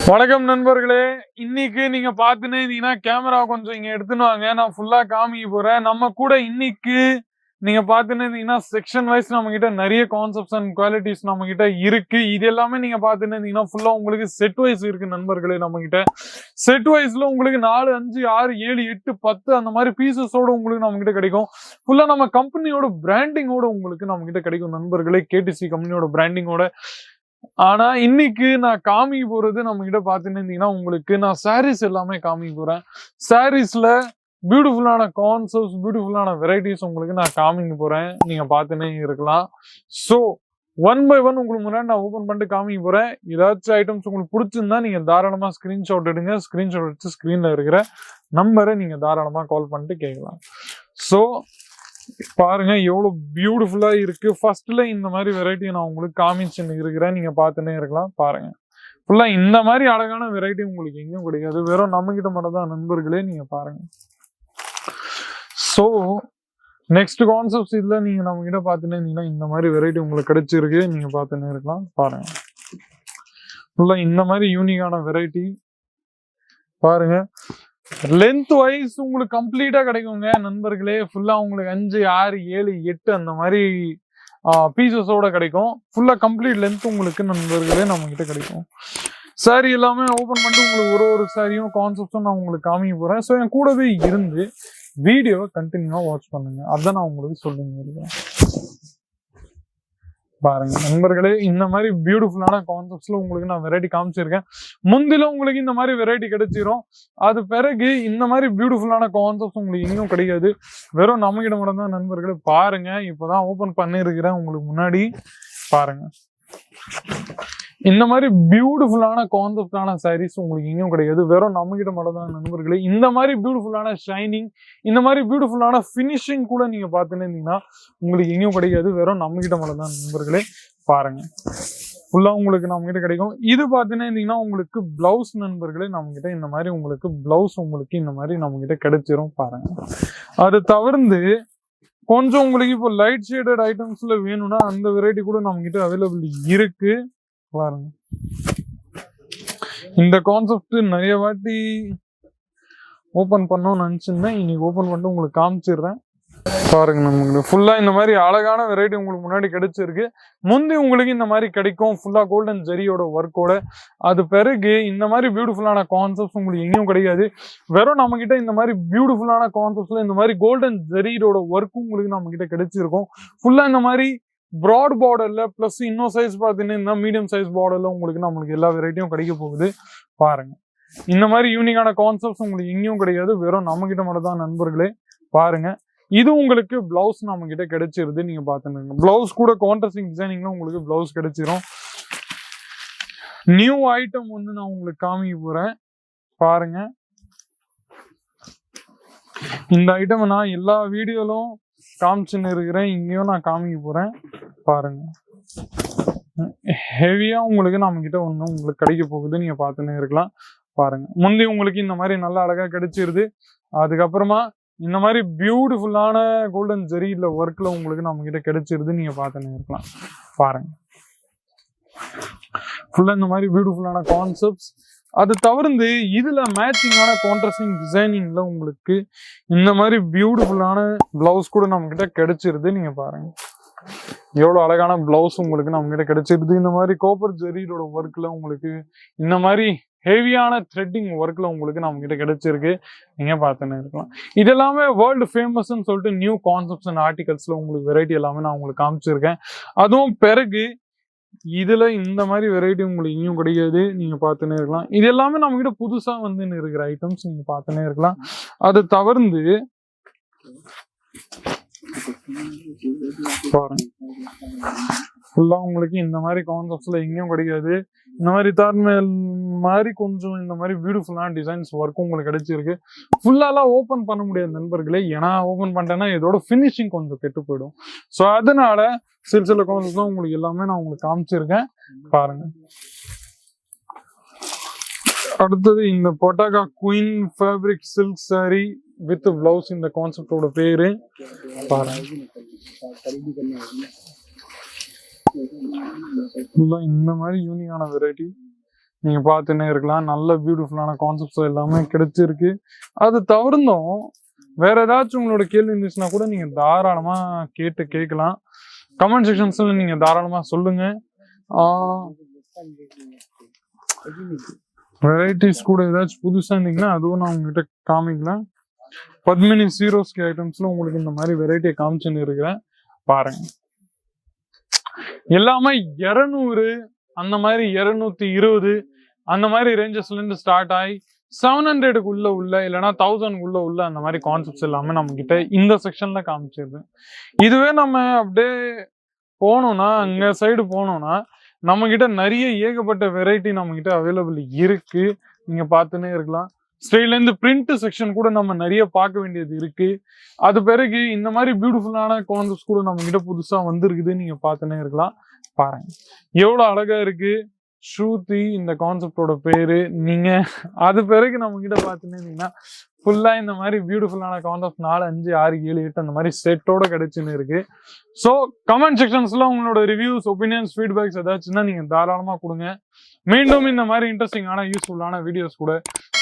வணக்கம் நண்பர்களே. இன்னைக்கு நீங்க பாத்துன்னு இருந்தீங்கன்னா கேமரா கொஞ்சம் இங்க எடுத்துன்னு வாங்க. நான் ஃபுல்லா காமிக்க போறேன். நம்ம கூட இன்னைக்கு நீங்க பாத்துன்னு இருந்தீங்கன்னா செக்ஷன் வைஸ் நம்ம கிட்ட நிறைய கான்செப்ட்ஸ் அண்ட் குவாலிட்டிஸ் நம்ம கிட்ட இருக்கு. இது எல்லாமே நீங்க பாத்துன்னு இருந்தீங்கன்னா ஃபுல்லா உங்களுக்கு செட் வைஸ் இருக்கு நண்பர்களே. நம்ம கிட்ட செட் வைஸ்ல உங்களுக்கு 4, 5, 6, 7, 8, 10 அந்த மாதிரி பீசஸோட உங்களுக்கு நம்ம கிட்ட கிடைக்கும். ஃபுல்லா நம்ம கம்பெனியோட பிராண்டிங்கோட உங்களுக்கு நம்ம கிட்ட கிடைக்கும் நண்பர்களே. கேடிசி கம்பெனியோட பிராண்டிங்கோட. ஆனா இன்னைக்கு நான் காமிக்க போறது நம்ம கிட்ட பாத்துன்னு இருந்தீங்கன்னா உங்களுக்கு நான் சாரீஸ் எல்லாமே காமிக்க போறேன். சாரீஸ்ல பியூட்டிஃபுல்லான கான்செப்ட்ஸ், பியூட்டிஃபுல்லான வெரைட்டிஸ் உங்களுக்கு நான் காமிக்க போறேன். நீங்க பாத்துன்னே இருக்கலாம். சோ ஒன் பை ஒன் உங்களுக்கு முன்னாடி நான் ஓபன் பண்ணிட்டு காமிக்க போறேன். ஏதாச்சும் ஐட்டம்ஸ் உங்களுக்கு பிடிச்சிருந்தா நீங்க தாராளமா ஸ்கிரீன்ஷாட் எடுங்க. ஸ்கிரீன்ஷாட் எடுத்து ஸ்கிரீன்ல இருக்கிற நம்பரை நீங்க தாராளமா கால் பண்ணிட்டு கேட்கலாம். சோ பாருங்க எவ்வளவு பியூட்டிஃபுல்லா இருக்கு. ஃபர்ஸ்ட்ல இந்த மாதிரி வெரைட்டி நான் உங்களுக்கு காமிச்சுன்னு இருக்கிறேன். நீங்க பாத்துன்னே இருக்கலாம். பாருங்க ஃபுல்லா இந்த மாதிரி அழகான வெரைட்டி உங்களுக்கு எங்கேயும் கிடைக்காது. வெறும் நம்ம கிட்ட மட்டும் தான் நண்பர்களே. நீங்க பாருங்க. சோ நெக்ஸ்ட் கான்செப்ட்ஸ் இதுல நீங்க நம்ம கிட்ட பாத்துன்னு இருந்தீங்கன்னா இந்த மாதிரி வெரைட்டி உங்களுக்கு கிடைச்சிருக்கு. நீங்க பாத்துன்னே இருக்கலாம். பாருங்க ஃபுல்லா இந்த மாதிரி யூனிக்கான வெரைட்டி பாருங்க. லென்த் வைஸ் உங்களுக்கு கம்ப்ளீட்டா கிடைக்குங்க நண்பர்களே. ஃபுல்லா உங்களுக்கு 5, 6, 7, 8 அந்த மாதிரி பீசஸோட கிடைக்கும். ஃபுல்லா கம்ப்ளீட் லென்த் உங்களுக்கு நண்பர்களே நம்ம கிட்ட கிடைக்கும். சாரி எல்லாமே ஓபன் பண்ணிட்டு உங்களுக்கு ஒரு சாரியும் கான்செப்டும் நான் உங்களுக்கு காமிக்க போறேன். ஸோ என் கூடவே இருந்து வீடியோவை கண்டினியூவா வாட்ச் பண்ணுங்க. அதான் நான் உங்களுக்கு சொல்லுங்க. பாருங்க நண்பர்களே, இந்த மாதிரி பியூட்டிஃபுல்லான கான்செப்ட்ஸ்ல உங்களுக்கு நான் வெரைட்டி காமிச்சிருக்கேன். முந்தில உங்களுக்கு இந்த மாதிரி வெரைட்டி கிடைச்சிரும். அது பிறகு இந்த மாதிரி பியூட்டிஃபுல்லான கான்செப்ட்ஸ் உங்களுக்கு இன்னும் கிடைக்காது. வெறும் நம்ம கிட்ட மட்டும் தான் நண்பர்களே. பாருங்க இப்பதான் ஓபன் பண்ணிருக்கிறேன் உங்களுக்கு முன்னாடி. பாருங்க இந்த மாதிரி பியூட்டிஃபுல்லான கான்செப்டான சாரீஸ் உங்களுக்கு எங்கேயும் கிடையாது. வெறும் நம்ம கிட்ட மட்டும் தான் நண்பர்களே. இந்த மாதிரி பியூட்டிஃபுல்லான ஷைனிங், இந்த மாதிரி பியூட்டிஃபுல்லான பினிஷிங் கூட நீங்க பாத்துன்னு இருந்தீங்கன்னா உங்களுக்கு எங்கேயும் கிடைக்காது. வெறும் நம்ம கிட்ட மட்டும் தான் நண்பர்களே. பாருங்க ஃபுல்லா உங்களுக்கு நம்ம கிட்ட கிடைக்கும். இது பாத்தீங்கன்னா இருந்தீங்கன்னா உங்களுக்கு பிளவுஸ் நண்பர்களே. நம்ம கிட்ட இந்த மாதிரி உங்களுக்கு பிளவுஸ் உங்களுக்கு இந்த மாதிரி நம்ம கிட்ட கிடைச்சிரும். பாருங்க அது தவிர்த்து கொஞ்சம் உங்களுக்கு இப்போ லைட் ஷேடட் ஐட்டம்ஸ்ல வேணும்னா அந்த வெரைட்டி கூட நம்ம கிட்ட அவைலபிள் இருக்கு. பாருங்க இந்த கான்செப்ட் நிறைய வாட்டி ஓபன் பண்ணணும்னு நினைச்சிருந்தேன். இன்னைக்கு ஓபன் பண்ணிட்டு உங்களுக்கு காமிச்சிடுறேன். பாருங்க நமக்கு ஃபுல்லா இந்த மாதிரி அழகான வெரைட்டி உங்களுக்கு முன்னாடி கிடைச்சிருக்கு. முந்தி உங்களுக்கு இந்த மாதிரி கிடைக்கும் ஃபுல்லா கோல்டன் ஜெரியோட ஒர்க்கோட. அது பிறகு இந்த மாதிரி பியூட்டிஃபுல்லான கான்செப்ட்ஸ் உங்களுக்கு எங்கேயும் கிடைக்காது. வெறும் நம்ம கிட்ட இந்த மாதிரி பியூட்டிஃபுல்லான கான்செப்ட்ஸ்ல இந்த மாதிரி கோல்டன் ஜெரியோட ஒர்க்கும் உங்களுக்கு நம்ம கிட்ட கிடைச்சிருக்கும். ஃபுல்லா இந்த மாதிரி ப்ராட் பார்டர்ல பிளஸ் இன்னும் சைஸ் பாத்தீங்கன்னா மீடியம் சைஸ் பார்டர்ல உங்களுக்கு நம்மளுக்கு எல்லா வெரைட்டியும் கிடைக்க போகுது. பாருங்க இந்த மாதிரி யூனிக்கான கான்செப்ட்ஸ் உங்களுக்கு எங்கேயும் கிடையாது. வெறும் நம்ம கிட்ட மட்டும் தான் நண்பர்களே. பாருங்க இது உங்களுக்கு பிளவுஸ் நம்ம கிட்ட கிடைச்சிருது. நீங்க பாத்துங்க பிளவுஸ் கூட கான்ட்ராஸ்டிங் டிசைனிங்ல உங்களுக்கு பிளவுஸ் கிடைச்சிரும். நியூ ஐட்டம் வந்து நான் உங்களுக்கு காமிக்க போறேன். பாருங்க இந்த ஐட்டம் நான் எல்லா வீடியோலும் காமிச்சுன்னு இருக்கிறேன். இங்கேயும் நான் காமிக்க போறேன். பாருங்க ஹெவியா உங்களுக்கு நம்ம கிட்ட ஒண்ணு உங்களுக்கு கிடைக்க போகுது. நீங்க பாத்துன்னு இருக்கலாம். பாருங்க முந்தி உங்களுக்கு இந்த மாதிரி நல்லா அழகா கிடைச்சிருது. அதுக்கப்புறமா இந்த மாதிரி பியூட்டிஃபுல்லான கோல்டன் ஜெரியில ஒர்க்ல உங்களுக்கு நம்ம கிட்ட கிடைச்சிருது. நீங்க பாத்துன்னு இருக்கலாம். பாருங்க ஃபுல்லா இந்த மாதிரி பியூட்டிஃபுல்லான கான்செப்ட்ஸ். அது தவிர்த்து இதுல மேட்சிங்கான கான்ட்ராஸ்டிங் டிசைனிங்ல உங்களுக்கு இந்த மாதிரி பியூட்டிஃபுல்லான பிளவுஸ் கூட நம்ம கிட்ட கிடைச்சிருது. நீங்க பாருங்க எவ்வளவு அழகான பிளவுஸ் உங்களுக்கு நம்ம கிட்ட கிடைச்சிருது. இந்த மாதிரி காப்பர் ஜெரியோட ஒர்க்ல உங்களுக்கு இந்த மாதிரி ஹெவியான த்ரெட்டிங் ஒர்க்ல உங்களுக்கு நம்ம கிட்ட கிடைச்சிருக்கு. நீங்க பாத்துன்னு இருக்கலாம். இது எல்லாமே வேர்ல்டு ஃபேமஸ்ன்னு சொல்லிட்டு நியூ கான்செப்ட்ஸ் அண்ட் ஆர்டிகல்ஸ்ல உங்களுக்கு வெரைட்டி எல்லாமே நான் உங்களுக்கு காமிச்சிருக்கேன். அதுவும் பிறகு இதுல இந்த மாதிரி வெரைட்டி உங்களுக்கு இன்னும் கிடையாது. நீங்க பாத்துன்னே இருக்கலாம். இது எல்லாமே நம்ம கிட்ட புதுசா வந்து இருக்கிற ஐட்டம்ஸ் நீங்க பாத்துன்னே இருக்கலாம். அது தவிர்த்து பாருங்க ஃபுல்லா உங்களுக்கு இந்த மாதிரி கான்செப்ட்ஸ்ல எங்கேயும் கிடைக்காது. இந்த மாதிரி தார்மேல் மாதிரி கொஞ்சம் இந்த மாதிரி பியூட்டிஃபுல்லான டிசைன்ஸ் ஒர்க்கும் உங்களுக்கு கிடைச்சிருக்கு. ஃபுல்லாலாம் ஓபன் பண்ண முடியாது நண்பர்களே. ஏன்னா ஓபன் பண்ணிட்டேன்னா இதோட பினிஷிங் கொஞ்சம் கெட்டு போயிடும். ஸோ அதனால சில கான்செப்ட்ஸ் உங்களுக்கு எல்லாமே நான் உங்களுக்கு காமிச்சிருக்கேன். பாருங்க அடுத்தது இந்த பொட்டாகா queen fabric silk sari with blouse. இந்த கான்செப்டோட பேரு பாருங்க. இந்த மாதிரி யூனிக்கான வெரைட்டி நீங்க பார்த்துன்னே இருக்கலாம். நல்ல பியூட்டிஃபுல்லான கான்செப்ட்ஸ் எல்லாமே கிடைச்சிருக்கு. அது தவிர்த்தும் வேற ஏதாச்சும் உங்களோட கேள்வி இருந்துச்சுன்னா கூட நீங்க தாராளமா கேட்கலாம். கமெண்ட் செக்ஷன்ஸ்ல நீங்க தாராளமா சொல்லுங்க. வெரைட்டிஸ் கூட ஏதாச்சும் புதுசா இருந்தீங்கன்னா அதுவும் நான் உங்ககிட்ட காமிக்கலாம். பத்மினி ஜீரோஸ்கி ஐட்டம்ஸ்ல உங்களுக்கு இந்த மாதிரி வெரைட்டியை காமிச்சுன்னு இருக்கிறேன் பாருங்க. எல்லாமே 200 அந்த மாதிரி 220 அந்த மாதிரி ரேஞ்சஸ்ல இருந்து ஸ்டார்ட் ஆகி 700க்குள்ள உள்ள இல்லைன்னா 1000க்குள்ள உள்ள அந்த மாதிரி கான்செப்ட்ஸ் எல்லாமே நம்ம கிட்ட இந்த செக்ஷன்ல காமிச்சிருது. இதுவே நம்ம அப்படியே போனோம்னா அங்க சைடு போனோம்னா நம்ம கிட்ட நிறைய ஏகப்பட்ட வெரைட்டி நம்ம கிட்ட அவைலபிள் இருக்கு. நீங்க பார்த்துன்னே இருக்கலாம். ஸ்டைல இருந்து பிரிண்ட் செக்ஷன் கூட நம்ம நிறைய பார்க்க வேண்டியது இருக்கு. அது பிறகு இந்த மாதிரி பியூட்டிஃபுல்லான கான்செப்ட்ஸ் கூட நம்ம கிட்ட புதுசா வந்திருக்குது. நீங்க பார்த்துன்னே இருக்கலாம். பாருங்க எவ்வளவு அழகா இருக்கு. ஸ்ருதி இந்த கான்செப்டோட பேரு. நீங்க அது பிறகு நம்ம கிட்ட பாத்துட்டீங்கன்னா ஃபுல்லா இந்த மாதிரி பியூட்டிஃபுல்லான கான்செப்ட் 4, 5, 6, 7, 8 அந்த மாதிரி செட்டோட கிடைச்சுன்னு இருக்கு. ஸோ கமெண்ட் செக்ஷன்ஸ்ல உங்களோட ரிவ்யூஸ், ஒப்பீனியன்ஸ், ஃபீட்பேக்ஸ் ஏதாச்சுன்னா நீங்க தாராளமா கொடுங்க. மீண்டும் இந்த மாதிரி இன்ட்ரெஸ்டிங்கான யூஸ்ஃபுல்லான வீடியோஸ் கூட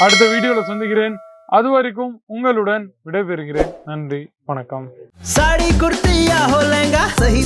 அடுத்த வீடியோல சந்திக்கிறேன். அது வரைக்கும் உங்களுடன் விடைபெறுகிறேன். நன்றி, வணக்கம். சாடி குர்த்தியா ஹோ லெஹங்கா சஹி